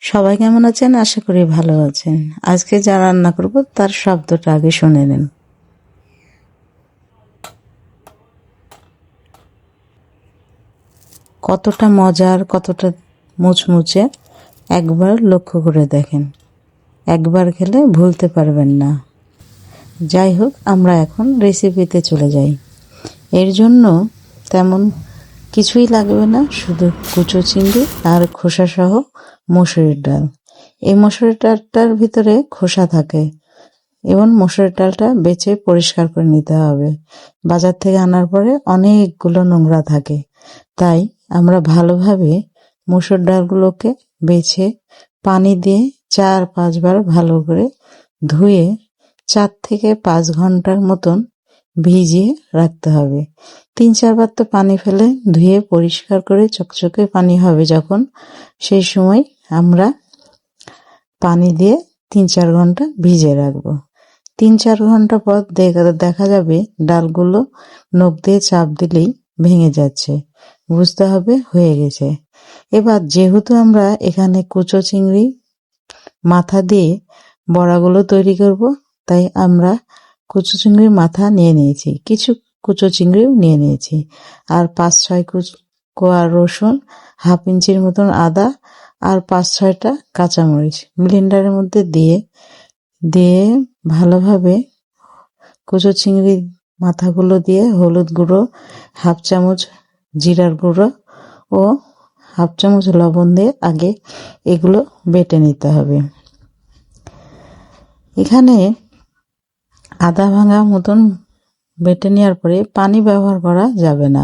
সবাই কেমন আছেন? আশা করি ভালো আছেন। আজকে যা রান্না করব তার শব্দটা আগে শুনে নেন। কতটা মজার, কতটা মুচমুচে একবার লক্ষ্য করে দেখেন। একবার খেলে ভুলতে পারবেন না। যাই হোক, আমরা এখন রেসিপিতে চলে যাই। এর জন্য তেমন কিছুই লাগবে না, শুধু কুচো চিংড়ি আর খোসা সহ মসুরির ডাল। এই মসুরির ডালটার ভিতরে খোসা থাকে এবং মসুরির ডালটা বেছে পরিষ্কার করে নিতে হবে। বাজার থেকে আনার পরে অনেকগুলো নোংরা থাকে, তাই আমরা ভালোভাবে মসুর ডালগুলোকে বেছে পানি দিয়ে 4-5 বার ভালো করে ধুয়ে 4 থেকে 5 ঘন্টার মতন ভিজিয়ে রাখতে হবে। 3-4 বার তো পানি ফেলে ধুয়ে পরিষ্কার করে চকচকে পানি হবে যখন, সেই সময় আমরা পানি দিয়ে 3-4 ঘন্টা ভিজিয়ে রাখবো। 3-4 ঘন্টা পর দেখা যাবে ডালগুলো নখ দিয়ে চাপ দিলেই ভেঙে যাচ্ছে, বুঝতে হবে হয়ে গেছে। এবার যেহেতু আমরা এখানে কুচো চিংড়ি মাথা দিয়ে বড়াগুলো তৈরি করব, তাই আমরা কুচো চিংড়ির মাথা নিয়ে নিয়েছি, কিছু কুচো চিংড়িও নিয়ে নিয়েছি, আর 5-6 কোয়া রসুন, হাফ ইঞ্চির মতন আদা আর 5-6টা কাঁচামরিচ ব্লেন্ডারের মধ্যে দিয়ে ভালোভাবে কুচো চিংড়ির মাথাগুলো দিয়ে হলুদ গুঁড়ো, হাফ চামচ জিরার গুঁড়ো ও হাফ চামচ লবণ দিয়ে আগে এগুলো বেটে নিতে হবে। এখানে আধা ভাঙা মতন বেটে নেওয়ার পরে পানি ব্যবহার করা যাবে না।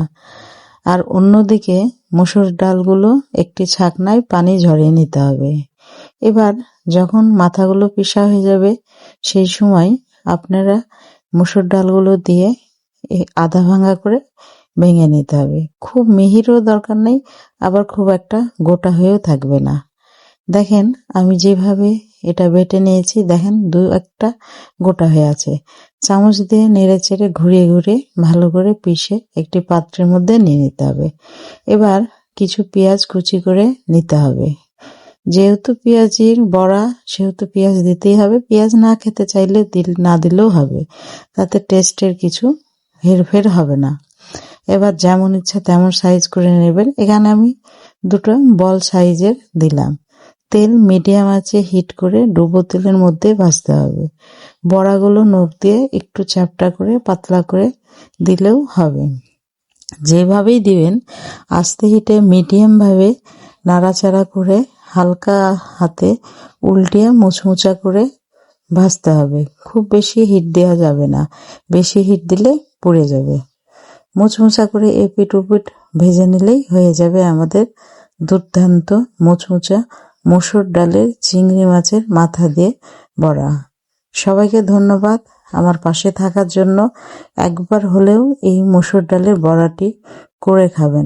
আর অন্যদিকে মসুর ডালগুলো একটি ছাকনায় পানি ঝরিয়ে নিতে হবে। এবার যখন মাথাগুলো পিষা হয়ে যাবে, সেই সময় আপনারা মসুর ডালগুলো দিয়ে আধা ভাঙা করে ভেঙে নিতে হবে। খুব মিহিরও দরকার নেই, আবার খুব একটা গোটা হয়েও থাকবে না। দেখেন আমি যেভাবে এটা বেটে নিয়েছি, দেখেন 2-1টা গোটা হয়ে আছে। চামচ দিয়ে নেড়ে চেড়ে ঘুরিয়ে ঘুরিয়ে ভালো করে পিষে একটি পাত্রের মধ্যে নিয়ে নিতে হবে। এবার কিছু পেঁয়াজ কুচি করে নিতে হবে। যেহেতু পেঁয়াজির বড়া, সেহেতু পেঁয়াজ দিতেই হবে। পেঁয়াজ না খেতে চাইলে না দিলেও হবে, তাতে টেস্টের কিছু হেরফের হবে না। এবার যেমন ইচ্ছা তেমন সাইজ করে নেবেন। এখানে আমি 2টো বল সাইজের দিলাম। তেল মিডিয়াম আঁচে হিট করে ডুবো তেলের মধ্যে ভাজতে হবে। বড়াগুলো নখ দিয়ে একটু চ্যাপ্টা করে পাতলা করে দিলেও হবে। যেভাবেই দিবেন আস্তে হিটে মিডিয়াম ভাবে নাড়াচাড়া করে হালকা হাতে উল্টিয়ে মুচমুচা করে ভাজতে হবে। খুব বেশি হিট দেওয়া যাবে না, বেশি হিট দিলে পুড়ে যাবে। মুচমুচা করে এপিট ওপিট ভেজে নিলেই হয়ে যাবে আমাদের দুর্দান্ত মুচমুচা মসুর ডালের চিংড়ি মাছের মাথা দিয়ে বড়া। সবাইকে ধন্যবাদ আমার পাশে থাকার জন্য। একবার হলেও এই মসুর ডালের বড়াটি করে খাবেন।